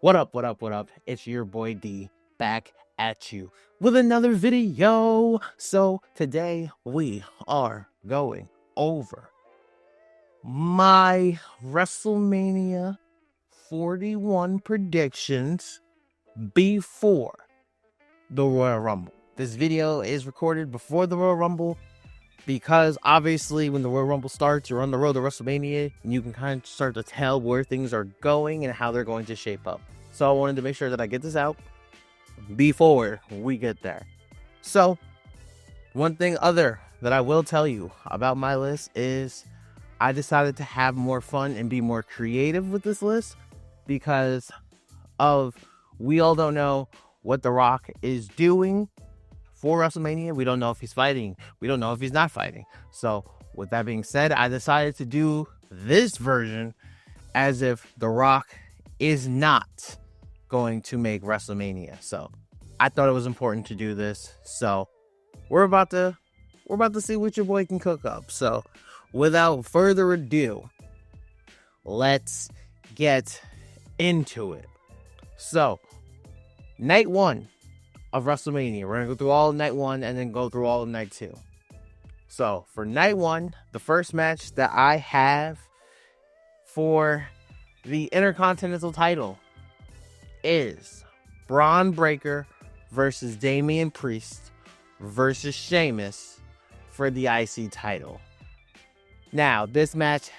What up, what up, what up? It's your boy D back at you with another video. So today we are going over my Wrestlemania 41 predictions before the Royal Rumble. This video is recorded before the Royal Rumble because obviously when the Royal Rumble starts, you're on the road to WrestleMania and you can kind of start to tell where things are going and how they're going to shape up. So I wanted to make sure that I get this out before we get there. So one thing other that I will tell you about my list is I decided to have more fun and be more creative with this list because we all don't know what The Rock is doing for WrestleMania. We don't know if he's fighting. We don't know if he's not fighting. So with that being said, I decided to do this version as if The Rock is not going to make WrestleMania. So I thought it was important to do this. So we're about to see what your boy can cook up. So without further ado, let's get into it. So night one of WrestleMania. We're going to go through all of night one and then go through all of night two. So for night one, the first match that I have for the Intercontinental title is Braun Breaker versus Damian Priest versus Sheamus for the IC title. Now, this match,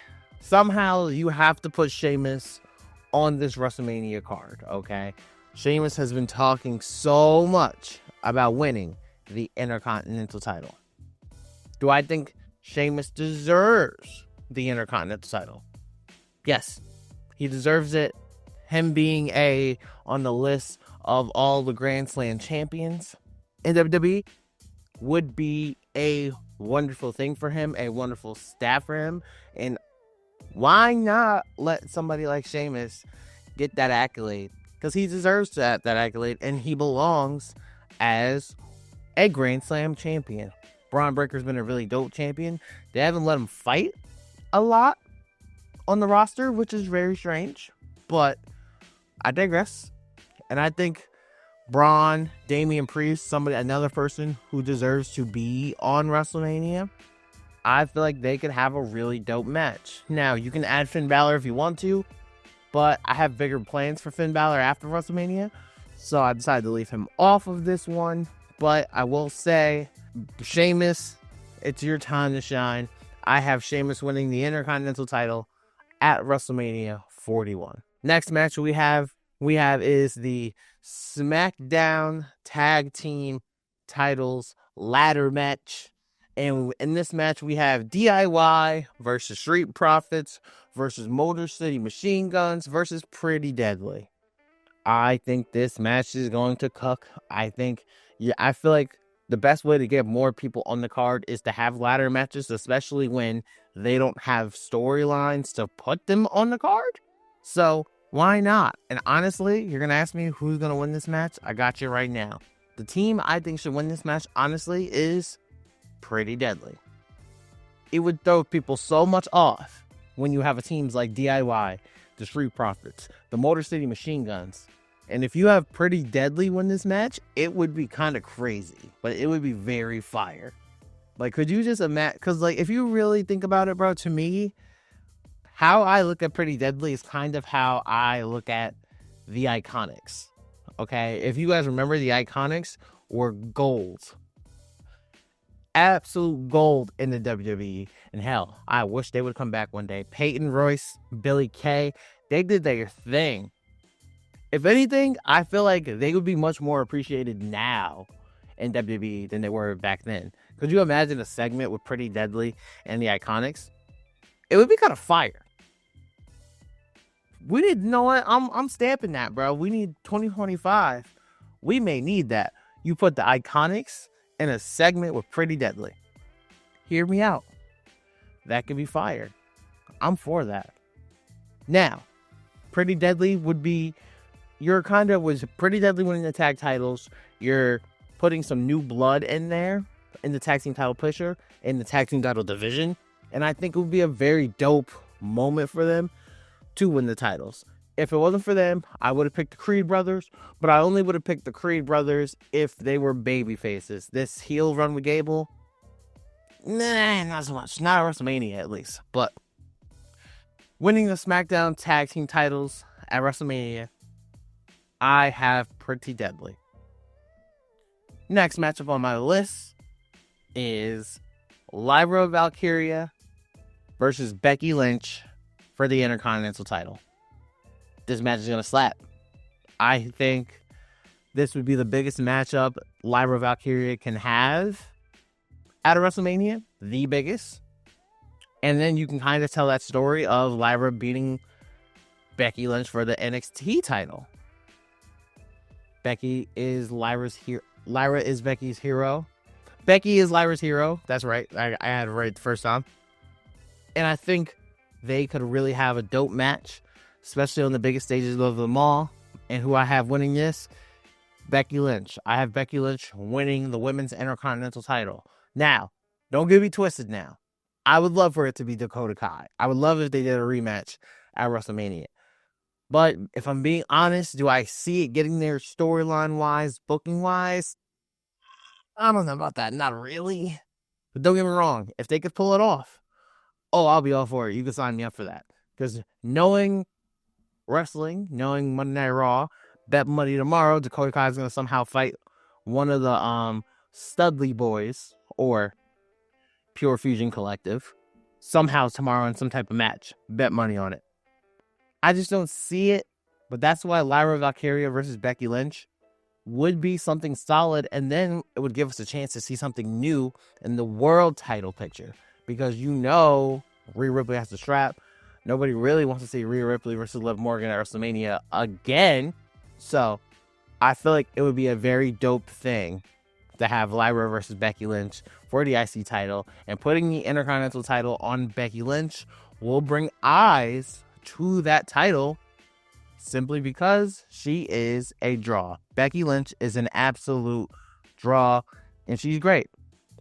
somehow you have to put Sheamus on this WrestleMania card, okay? Sheamus has been talking so much about winning the Intercontinental title. Do I think Sheamus deserves the Intercontinental title? Yes, he deserves it. Him being on the list of all the Grand Slam champions in WWE would be a wonderful thing for him, a wonderful stat for him. And why not let somebody like Sheamus get that accolade? Because he deserves that accolade, and he belongs as a Grand Slam champion. Braun Breaker's been a really dope champion. They haven't let him fight a lot on the roster, which is very strange. But I digress. And I think Braun, Damian Priest, another person who deserves to be on WrestleMania, I feel like they could have a really dope match. Now, you can add Finn Balor if you want to, but I have bigger plans for Finn Balor after WrestleMania, so I decided to leave him off of this one. But I will say, Sheamus, it's your time to shine. I have Sheamus winning the Intercontinental title at WrestleMania 41. Next match we have is the SmackDown Tag Team Titles Ladder Match. And in this match, we have DIY versus Street Profits versus Motor City Machine Guns versus Pretty Deadly. I think this match is going to cook. I feel like the best way to get more people on the card is to have ladder matches, especially when they don't have storylines to put them on the card. So why not? And honestly, you're going to ask me who's going to win this match? I got you right now. The team I think should win this match, honestly, is Pretty Deadly. It would throw people so much off when you have teams like DIY, the Street Profits, the Motor City Machine Guns. And if you have Pretty Deadly win this match, it would be kind of crazy, but it would be very fire. Like, could you just imagine? Because, like, if you really think about it, bro, to me, how I look at Pretty Deadly is kind of how I look at the Iconics. Okay? If you guys remember, the Iconics were gold. Absolute gold in the WWE. And hell, I wish they would come back one day. Peyton Royce, Billy Kay, they did their thing. If anything, I feel like they would be much more appreciated now in WWE than they were back then. Could you imagine a segment with Pretty Deadly and the Iconics? It would be kind of fire. We need, you know what? I'm stamping that, bro. We need 2025. We may need that. You put the Iconics in a segment with Pretty Deadly. Hear me out. That could be fire. I'm for that. Now, Pretty Deadly would be Pretty Deadly winning the tag titles. You're putting some new blood in there in the tag team title picture, in the tag team title division. And I think it would be a very dope moment for them to win the titles. If it wasn't for them, I would have picked the Creed brothers, but I only would have picked the Creed brothers if they were baby faces. This heel run with Gable, nah, not so much. Not at WrestleMania, at least. But winning the SmackDown tag team titles at WrestleMania, I have pretty deadly. Next matchup on my list is Lyra Valkyria versus Becky Lynch for the Intercontinental title. This match is going to slap. I think this would be the biggest matchup Lyra Valkyria can have at a WrestleMania. The biggest. And then you can kind of tell that story of Lyra beating Becky Lynch for the NXT title. Becky is Lyra's hero. Lyra is Becky's hero. Becky is Lyra's hero. That's right. I had it right the first time. And I think they could really have a dope match, especially on the biggest stages of them all. And who I have winning this? Becky Lynch. I have Becky Lynch winning the Women's Intercontinental title. Now, don't get me twisted now. I would love for it to be Dakota Kai. I would love if they did a rematch at WrestleMania. But if I'm being honest, do I see it getting there storyline-wise, booking-wise? I don't know about that. Not really. But don't get me wrong. If they could pull it off, oh, I'll be all for it. You can sign me up for that. Because knowing wrestling, knowing Monday Night Raw, bet money tomorrow, Dakota Kai is going to somehow fight one of the Studley boys or Pure Fusion Collective somehow tomorrow in some type of match. Bet money on it. I just don't see it. But that's why Lyra Valkyria versus Becky Lynch would be something solid, and then it would give us a chance to see something new in the world title picture, because Rhea Ripley has the strap. Nobody really wants to see Rhea Ripley versus Liv Morgan at WrestleMania again, so I feel like it would be a very dope thing to have Lyra versus Becky Lynch for the IC title, and putting the Intercontinental title on Becky Lynch will bring eyes to that title simply because she is a draw. Becky Lynch is an absolute draw, and she's great.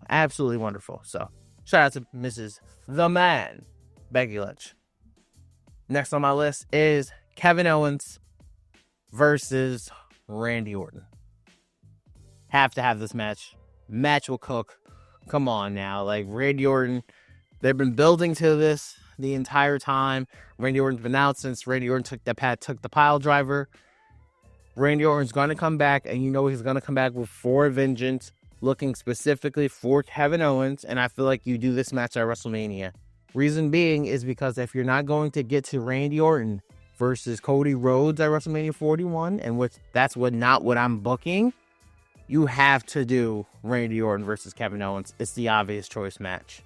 Absolutely wonderful. So, shout out to Mrs. The Man, Becky Lynch. Next on my list is Kevin Owens versus Randy Orton. Have to have this match. Match will cook. Come on now. Like, Randy Orton, they've been building to this the entire time. Randy Orton's been out since Randy Orton took the pile driver. Randy Orton's going to come back, and he's going to come back with For Vengeance, looking specifically for Kevin Owens, and I feel like you do this match at WrestleMania. Reason being is because if you're not going to get to Randy Orton versus Cody Rhodes at WrestleMania 41, and that's not what I'm booking, you have to do Randy Orton versus Kevin Owens. It's the obvious choice match.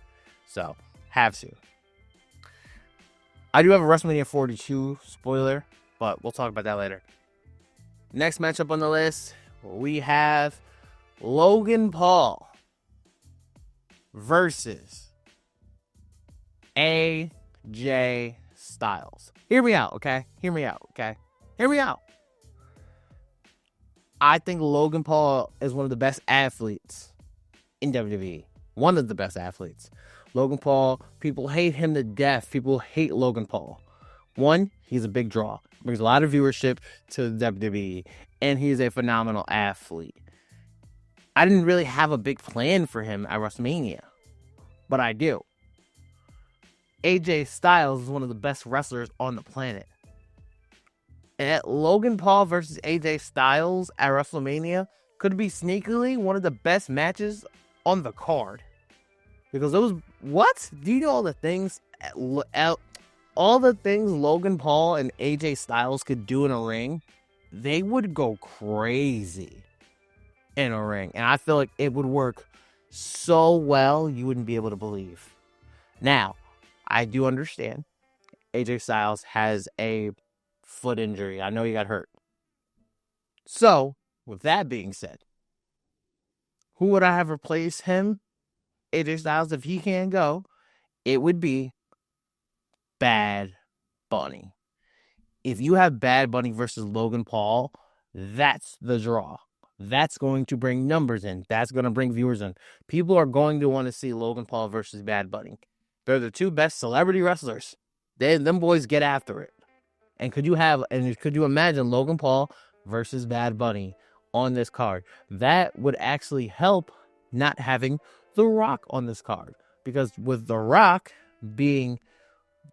So, have to. I do have a WrestleMania 42 spoiler, but we'll talk about that later. Next matchup on the list, we have Logan Paul versus AJ Styles. Hear me out, okay? Hear me out. I think Logan Paul is one of the best athletes in WWE. One of the best athletes. Logan Paul, people hate him to death. People hate Logan Paul. One, he's a big draw. Brings a lot of viewership to WWE. And he's a phenomenal athlete. I didn't really have a big plan for him at WrestleMania. But I do. AJ Styles is one of the best wrestlers on the planet. And Logan Paul versus AJ Styles at WrestleMania could be sneakily one of the best matches on the card. Because what? Do you know all the things Logan Paul and AJ Styles could do in a ring? They would go crazy in a ring. And I feel like it would work so well, you wouldn't be able to believe. Now, I do understand AJ Styles has a foot injury. I know he got hurt. So, with that being said, who would I have replaced him? AJ Styles, if he can't go, it would be Bad Bunny. If you have Bad Bunny versus Logan Paul, that's the draw. That's going to bring numbers in. That's going to bring viewers in. People are going to want to see Logan Paul versus Bad Bunny. They're the two best celebrity wrestlers. Them boys get after it. And could you imagine Logan Paul versus Bad Bunny on this card? That would actually help not having The Rock on this card. Because with The Rock being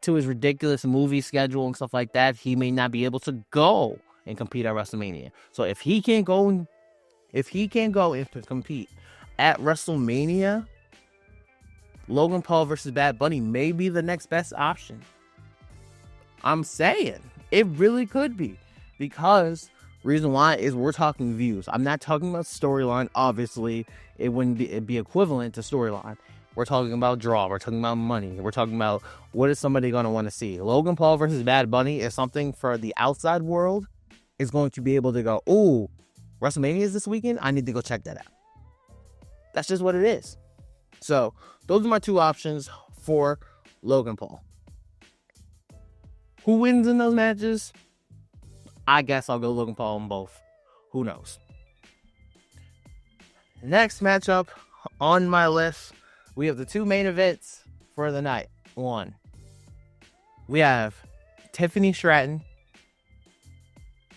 to his ridiculous movie schedule and stuff like that, he may not be able to go and compete at WrestleMania. So if he can't go and compete at WrestleMania, Logan Paul versus Bad Bunny may be the next best option. I'm saying it really could be, because reason why is we're talking views. I'm not talking about storyline. Obviously, it'd be equivalent to storyline. We're talking about draw. We're talking about money. We're talking about what is somebody going to want to see. Logan Paul versus Bad Bunny is something for the outside world is going to be able to go, ooh, WrestleMania is this weekend? I need to go check that out. That's just what it is. So those are my two options for Logan Paul. Who wins in those matches? I guess I'll go Logan Paul in both. Who knows? Next matchup on my list, we have the two main events for the night. One, we have Tiffany Stratton,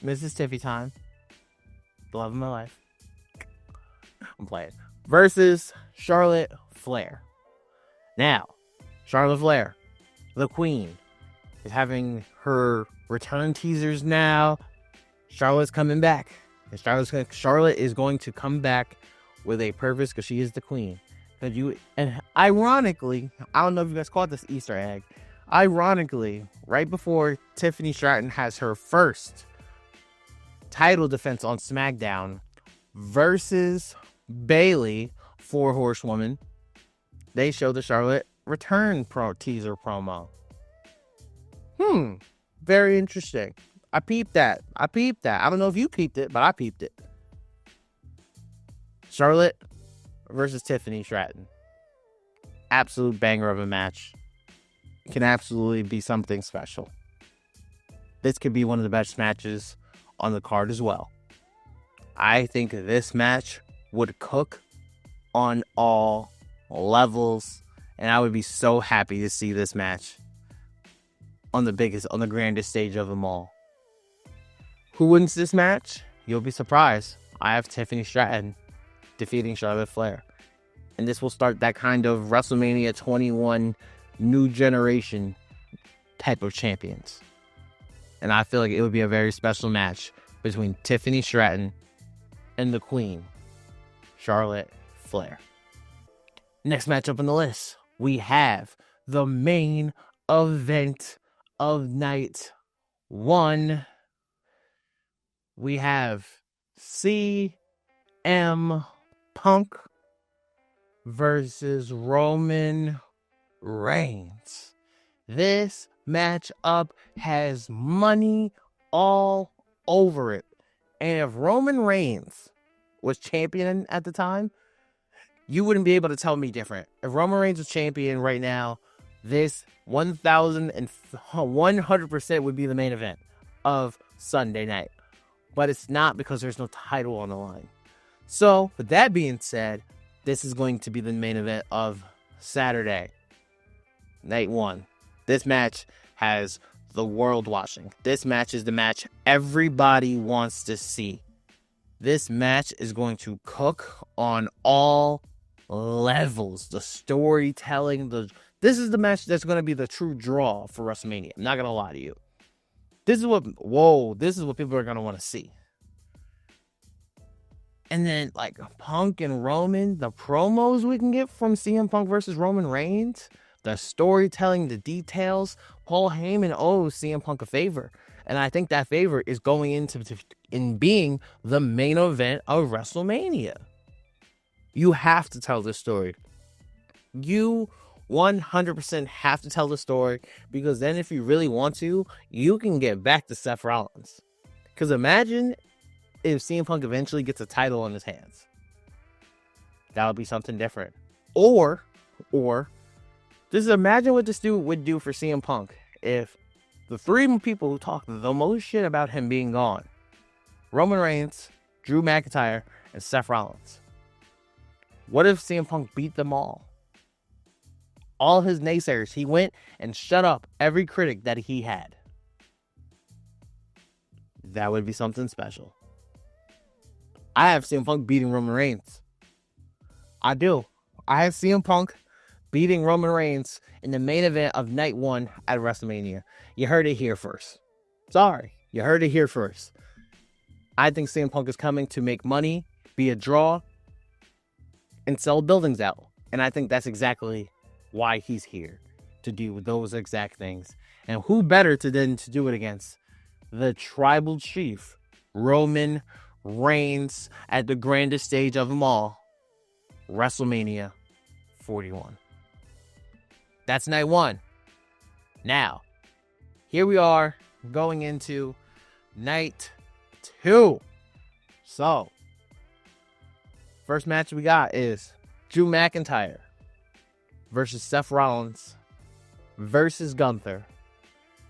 Mrs. Tiffy Time, the love of my life, I'm playing, versus Charlotte Flair. Now, Charlotte Flair, the queen, is having her return teasers now. Charlotte's coming back. And Charlotte is going to come back with a purpose, because she is the queen. And ironically, I don't know if you guys caught this Easter egg. Ironically, right before Tiffany Stratton has her first title defense on SmackDown versus Bayley, 4 Horsewoman, they showed the Charlotte return teaser promo. Very interesting. I peeped that. I don't know if you peeped it, but I peeped it. Charlotte versus Tiffany Stratton. Absolute banger of a match. Can absolutely be something special. This could be one of the best matches on the card as well. I think this match would cook on all levels, and I would be so happy to see this match on the grandest stage of them all. Who wins this match? You'll be surprised. I have Tiffany Stratton defeating Charlotte Flair. And this will start that kind of WrestleMania 21 new generation type of champions. And I feel like it would be a very special match between Tiffany Stratton and the Queen, Charlotte Flair. Next matchup on the list, we have the main event of night 1. We have CM Punk versus Roman Reigns. This matchup has money all over it. And if Roman Reigns was champion at the time, you wouldn't be able to tell me different. If Roman Reigns was champion right now, this 1,100% would be the main event of Sunday night. But it's not, because there's no title on the line. So, with that being said, this is going to be the main event of Saturday, night 1. This match has the world watching. This match is the match everybody wants to see. This match is going to cook on all levels. The storytelling, this is the match that's going to be the true draw for WrestleMania. I'm not going to lie to you. This is what people are going to want to see. And then, like, Punk and Roman, the promos we can get from CM Punk versus Roman Reigns, the storytelling, the details. Paul Heyman owes CM Punk a favor. And I think that favor is going in being the main event of WrestleMania. You have to tell this story. You 100% have to tell the story, because then if you really want to, you can get back to Seth Rollins. Because imagine if CM Punk eventually gets a title on his hands. That would be something different. Or just imagine what this dude would do for CM Punk if the 3 people who talk the most shit about him being gone, Roman Reigns, Drew McIntyre, and Seth Rollins. What if CM Punk beat them all? All his naysayers, he went and shut up every critic that he had. That would be something special. I have CM Punk beating Roman Reigns. I do. I have CM Punk beating Roman Reigns in the main event of night 1 at WrestleMania. You heard it here first. Sorry, you heard it here first. I think CM Punk is coming to make money, be a draw, and sell buildings out. And I think that's exactly why he's here, to do those exact things. And who better to do it against the tribal chief, Roman Reigns, at the grandest stage of them all, WrestleMania 41. That's night 1. Now, here we are going into night 2. So, first match we got is Drew McIntyre versus Seth Rollins versus Gunther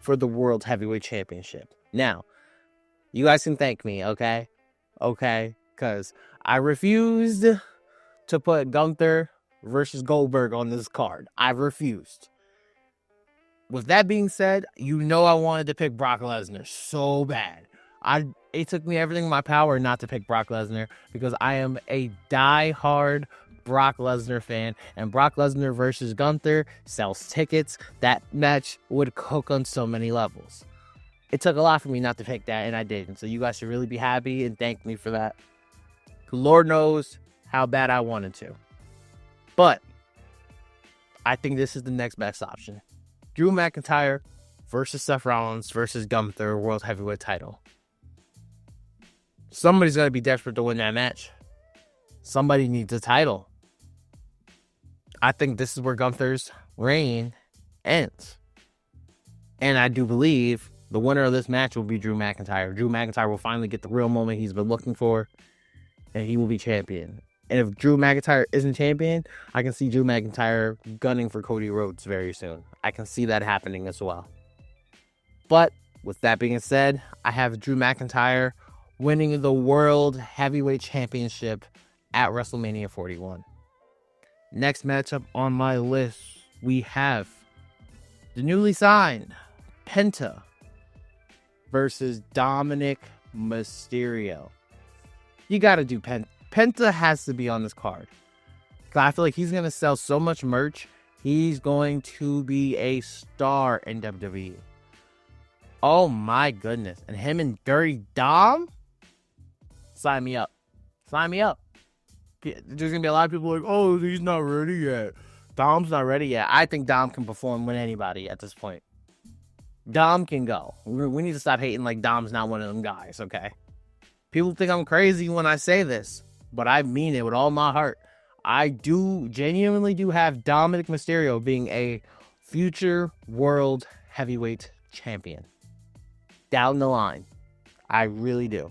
for the World Heavyweight Championship. Now, you guys can thank me, okay? Okay? Because I refused to put Gunther versus Goldberg on this card. I refused. With that being said, you know I wanted to pick Brock Lesnar so bad. It took me everything in my power not to pick Brock Lesnar, because I am a die-hard Brock Lesnar fan, and Brock Lesnar versus Gunther sells tickets. That match would cook on so many levels. It took a lot for me not to pick that, and I didn't. So you guys should really be happy and thank me for that. Lord knows how bad I wanted to. But I think this is the next best option. Drew McIntyre versus Seth Rollins versus Gunther, World Heavyweight title. Somebody's got to be desperate to win that match. Somebody needs a title. I think this is where Gunther's reign ends. And I do believe the winner of this match will be Drew McIntyre. Drew McIntyre will finally get the real moment he's been looking for, and he will be champion. And if Drew McIntyre isn't champion, I can see Drew McIntyre gunning for Cody Rhodes very soon. I can see that happening as well. But with that being said, I have Drew McIntyre winning the World Heavyweight Championship at WrestleMania 41. Next matchup on my list, we have the newly signed Penta versus Dominic Mysterio. You got to do Penta. Penta has to be on this card. I feel like he's going to sell so much merch. He's going to be a star in WWE. Oh my goodness. And him and Dirty Dom? Sign me up. Sign me up. There's going to be a lot of people like, oh, he's not ready yet. Dom's not ready yet. I think Dom can perform with anybody at this point. Dom can go. We need to stop hating like Dom's not one of them guys, okay? People think I'm crazy when I say this, but I mean it with all my heart. I genuinely do have Dominic Mysterio being a future world heavyweight champion. Down the line. I really do.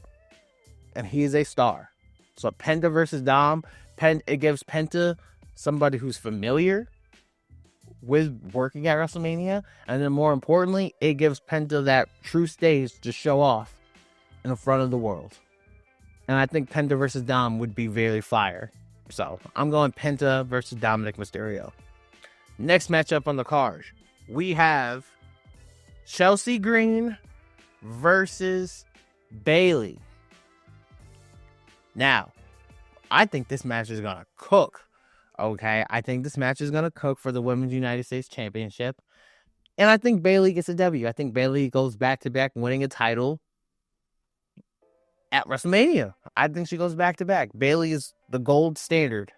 And he is a star. So Penta versus Dom, it gives Penta somebody who's familiar with working at WrestleMania. And then more importantly, it gives Penta that true stage to show off in the front of the world. And I think Penta versus Dom would be very fire. So I'm going Penta versus Dominic Mysterio. Next matchup on the card, we have Chelsea Green versus Bayley. Now, I think this match is going to cook. Okay, I think this match is going to cook for the Women's United States Championship. And I think Bayley gets a W. I think Bayley goes back-to-back winning a title at WrestleMania. I think she goes back-to-back. Bayley is the gold standard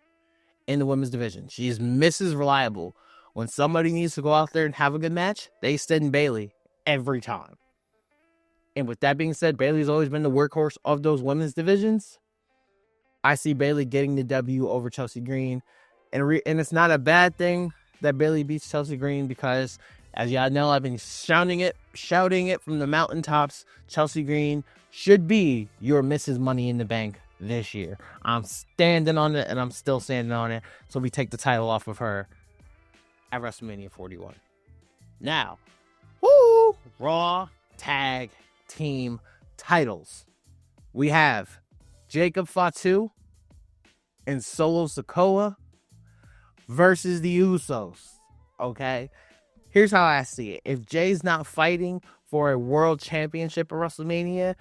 in the women's division. She is Mrs. Reliable. When somebody needs to go out there and have a good match, they send Bayley every time. And with that being said, Bayley's always been the workhorse of those women's divisions. I see Bayley getting the W over Chelsea Green. And it's not a bad thing that Bayley beats Chelsea Green, because, as y'all know, I've been shouting it from the mountaintops. Chelsea Green should be your Mrs. Money in the Bank this year. I'm standing on it, and I'm still standing on it. So we take the title off of her at WrestleMania 41. Now, Raw Tag Team titles. We have Jacob Fatu and Solo Sikoa versus the Usos. Okay? Here's how I see it. If Jay's not fighting for a world championship at WrestleMania,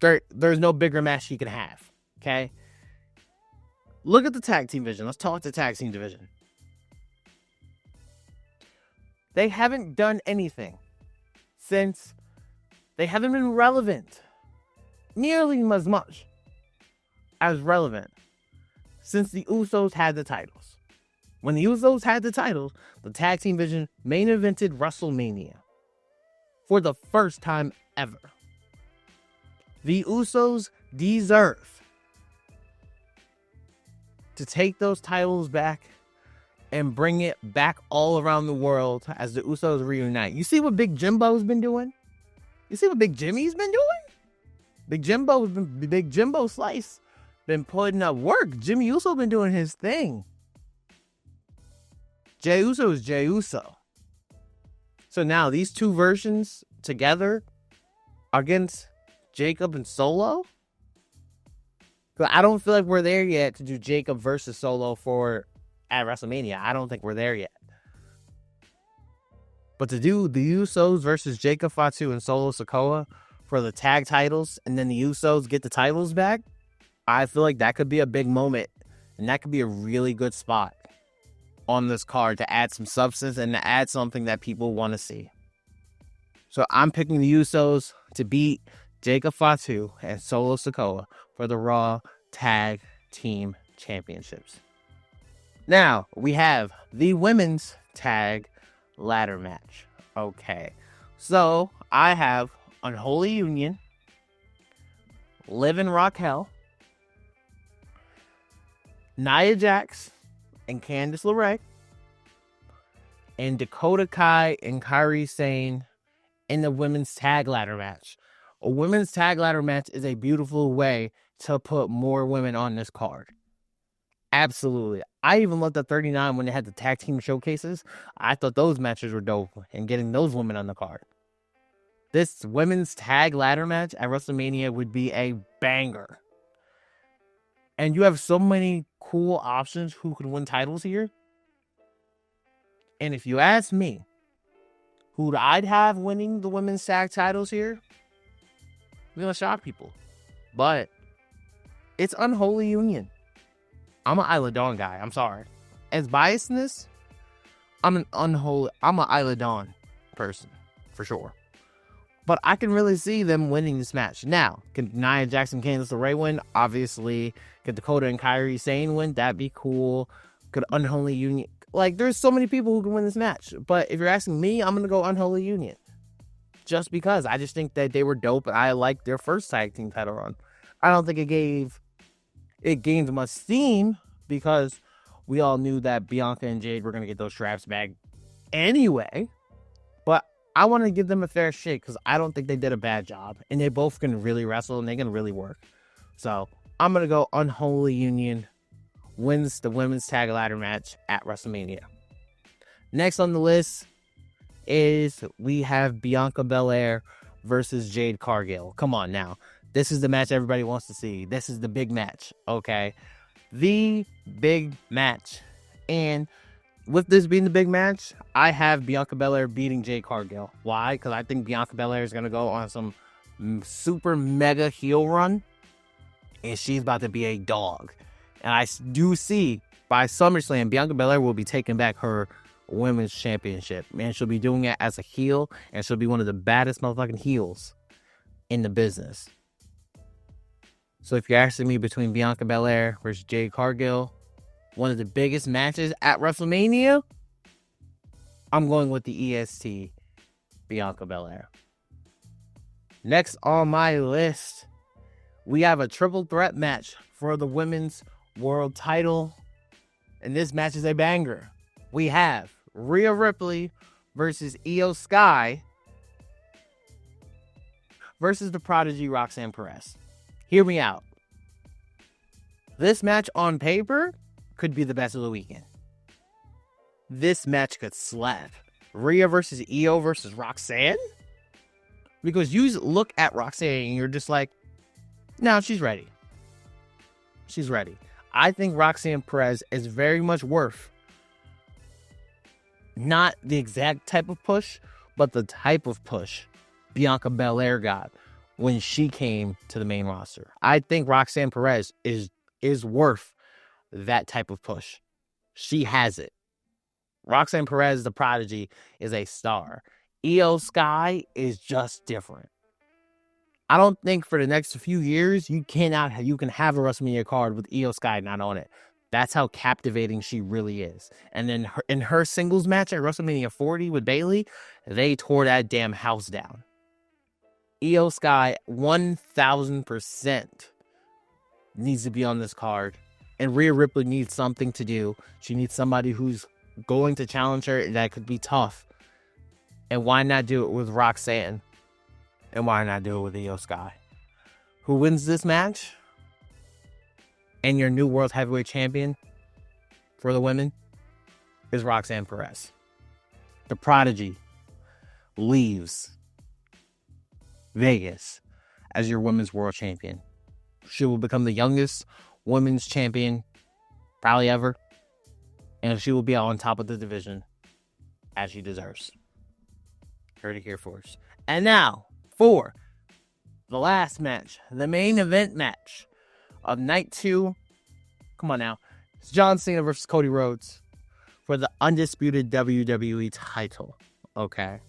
There's no bigger match you can have. Okay? Look at the tag team division. Let's talk the tag team division. They haven't done anything since they haven't been relevant nearly as much as relevant since the Usos had the titles. When the Usos had the titles, the tag team division main evented WrestleMania for the first time ever. The Usos deserve to take those titles back and bring it back all around the world as the Usos reunite. You see what Big Jimbo's been doing? You see what Big Jimmy's been doing? Big Jimbo Slice been putting up work. Jimmy Uso been doing his thing. Jey Uso is Jey Uso. So now these two versions together against Jacob and Solo. I don't feel like we're there yet to do Jacob versus Solo at WrestleMania. I don't think we're there yet. But to do the Usos versus Jacob Fatu and Solo Sikoa for the tag titles, and then the Usos get the titles back, I feel like that could be a big moment, and that could be a really good spot on this card to add some substance and to add something that people want to see. So I'm picking the Usos to beat Jacob Fatu and Solo Sikoa for the Raw Tag Team Championships. Now, we have the Women's Tag Ladder Match. Okay, so I have Unholy Union, Liv and Raquel, Nia Jax and Candice LeRae, and Dakota Kai and Kairi Sane in the Women's Tag Ladder Match. A Women's Tag Ladder Match is a beautiful way to put more women on this card. Absolutely. I even looked at 39 when they had the tag team showcases. I thought those matches were dope and getting those women on the card. This Women's Tag Ladder Match at WrestleMania would be a banger. And you have so many cool options who could win titles here. And if you ask me, who I'd have winning the women's tag titles here, I'm gonna shock people. But it's Unholy Union. I'm an Isla Dawn guy. I'm sorry. As biasness, I'm an Isla Dawn person for sure. But I can really see them winning this match. Now, can Nia Jax and Candice LeRae win? Obviously. Could Dakota and Kairi Sane win? That'd be cool. Could Unholy Union... Like, there's so many people who can win this match. But if you're asking me, I'm going to go Unholy Union. Just because. I just think that they were dope. And I liked their first tag team title run. I don't think it gained much steam because we all knew that Bianca and Jade were going to get those straps back anyway. But I want to give them a fair shake because I don't think they did a bad job. And they both can really wrestle and they can really work. So I'm going to go Unholy Union wins the women's tag ladder match at WrestleMania. Next on the list is we have Bianca Belair versus Jade Cargill. Come on now. This is the match everybody wants to see. This is the big match, okay? The big match. And with this being the big match, I have Bianca Belair beating Jade Cargill. Why? Because I think Bianca Belair is going to go on some super mega heel run. And she's about to be a dog. And I do see by SummerSlam, Bianca Belair will be taking back her women's championship. Man, she'll be doing it as a heel. And she'll be one of the baddest motherfucking heels in the business. So if you're asking me between Bianca Belair versus Jade Cargill, one of the biggest matches at WrestleMania, I'm going with the EST, Bianca Belair. Next on my list, we have a triple threat match for the women's world title. And this match is a banger. We have Rhea Ripley versus Io Sky versus the Prodigy Roxanne Perez. Hear me out. This match on paper could be the best of the weekend. This match could slap. Rhea versus Io versus Roxanne? Because you look at Roxanne and you're just like, no, she's ready. She's ready. I think Roxanne Perez is very much worth not the exact type of push, but the type of push Bianca Belair got when she came to the main roster. I think Roxanne Perez is worth that type of push. She has it. Roxanne Perez, the prodigy, is a star. Io Sky is just different. I don't think for the next few years you can have a WrestleMania card with Io Sky not on it. That's how captivating she really is. And then in her singles match at WrestleMania 40 with Bayley, they tore that damn house down. Io Sky 1000% needs to be on this card. And Rhea Ripley needs something to do. She needs somebody who's going to challenge her that could be tough. And why not do it with Roxanne? And why not do it with Io Sky? Who wins this match? And your new World Heavyweight Champion for the women is Roxanne Perez. The prodigy leaves Vegas as your women's world champion. She will become the youngest women's champion probably ever. And she will be on top of the division as she deserves. Heard it here first. And now for the last match, the main event match of night 2. Come on now. It's John Cena versus Cody Rhodes for the undisputed WWE title. Okay.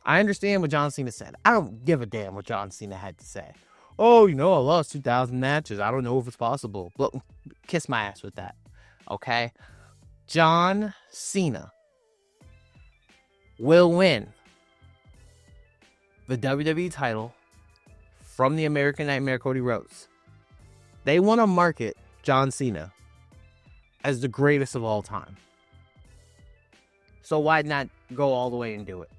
I understand what John Cena said. I don't give a damn what John Cena had to say. Oh, I lost 2,000 matches. I don't know if it's possible. But kiss my ass with that. Okay. John Cena will win the WWE title from the American Nightmare Cody Rhodes. They want to market John Cena as the greatest of all time. So why not go all the way and do it?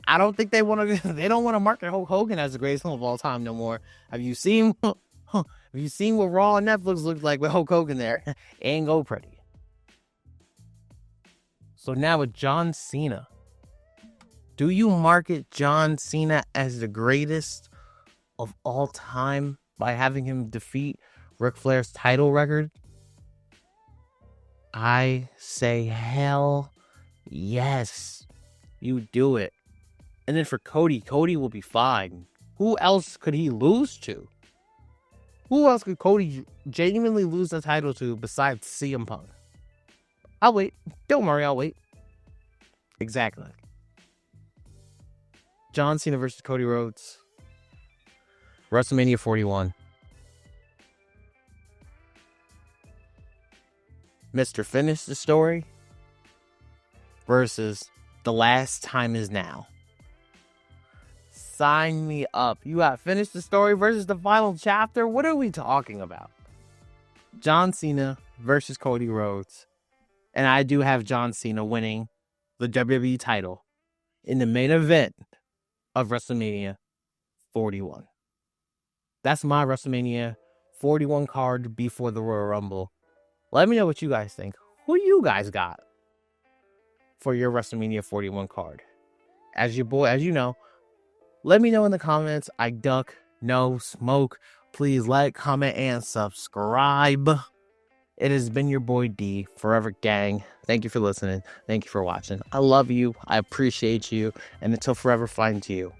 I don't think they don't want to market Hulk Hogan as the greatest of all time no more. Have you seen what Raw on Netflix looked like with Hulk Hogan there? It ain't go pretty. So now with John Cena, do you market John Cena as the greatest of all time by having him defeat Ric Flair's title record? I say hell yes. You do it. And then for Cody will be fine. Who else could he lose to? Who else could Cody genuinely lose the title to besides CM Punk? I'll wait. Don't worry, I'll wait. Exactly. John Cena versus Cody Rhodes. WrestleMania 41. Mr. Finish the Story versus The Last Time Is Now. Sign me up. You got Finish the Story versus the final chapter? What are we talking about? John Cena versus Cody Rhodes. And I do have John Cena winning the WWE title in the main event of WrestleMania 41. That's my WrestleMania 41 card before the Royal Rumble. Let me know what you guys think. Who you guys got for your WrestleMania 41 card? As you know, let me know in the comments. I duck, no smoke. Please like, comment, and subscribe. It has been your boy D, Forever Gang. Thank you for listening. Thank you for watching. I love you. I appreciate you. And until forever finds you.